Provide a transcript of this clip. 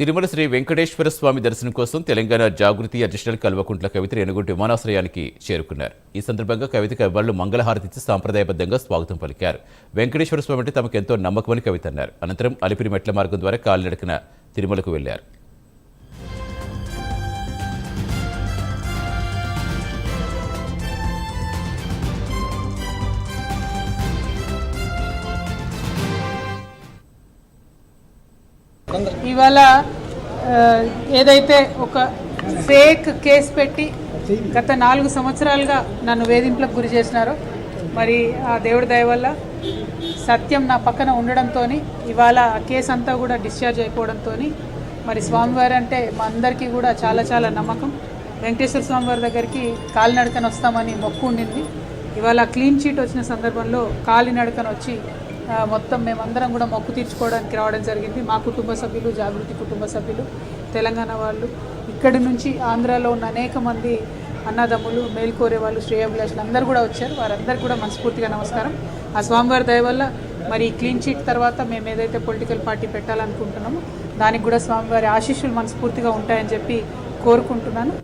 తిరుమల శ్రీ వెంకటేశ్వర స్వామి దర్శనం కోసం తెలంగాణ జాగృతి అడిషనల్ కల్వకుంట్ల కవిత రేణుగుంట విమానాశ్రయానికి చేరుకున్నారు. ఈ సందర్భంగా కవితకు అవ్వాళ్లు మంగళహారతిచ్చి సాంప్రదాయబద్ధంగా స్వాగతం పలికారు. వెంకటేశ్వర స్వామి అంటే తమకెంతో నమ్మకమని కవిత అన్నారు. అనంతరం అలిపిరి మెట్ల మార్గం ద్వారా కాలినడకన తిరుమలకు వెళ్లారు. ఇవాళ ఏదైతే ఒక ఫేక్ కేసు పెట్టి గత 4 సంవత్సరాలుగా నన్ను వేధింపులకు గురి చేసినారో, మరి ఆ దేవుడి దయ వల్ల సత్యం నా పక్కన ఉండడంతో ఇవాళ ఆ కేసు అంతా కూడా డిశ్చార్జ్ అయిపోవడంతో మరి స్వామివారి అంటే మా అందరికీ కూడా చాలా చాలా నమ్మకం. వెంకటేశ్వర స్వామివారి దగ్గరికి కాలినడకన వస్తామని మొక్కు ఉండింది. ఇవాళ క్లీన్ చీట్ వచ్చిన సందర్భంలో కాలినడకన వచ్చి మొత్తం మేమందరం కూడా మొక్కు తీర్చుకోవడానికి రావడం జరిగింది. మా కుటుంబ సభ్యులు, జాగృతి కుటుంబ సభ్యులు, తెలంగాణ వాళ్ళు, ఇక్కడి నుంచి ఆంధ్రాలో ఉన్న అనేక మంది అన్నదమ్ములు, మేల్కోరే వాళ్ళు, శ్రేయోభిలాషులు అందరూ కూడా వచ్చారు. వారందరికీ కూడా మనస్ఫూర్తిగా నమస్కారం. ఆ స్వామివారి దయ వల్ల మరి క్లీన్ చీట్ తర్వాత మేము ఏదైతే పొలిటికల్ పార్టీ పెట్టాలనుకుంటున్నామో దానికి కూడా స్వామివారి ఆశీస్సులు మనస్ఫూర్తిగా ఉంటాయని చెప్పి కోరుకుంటున్నాను.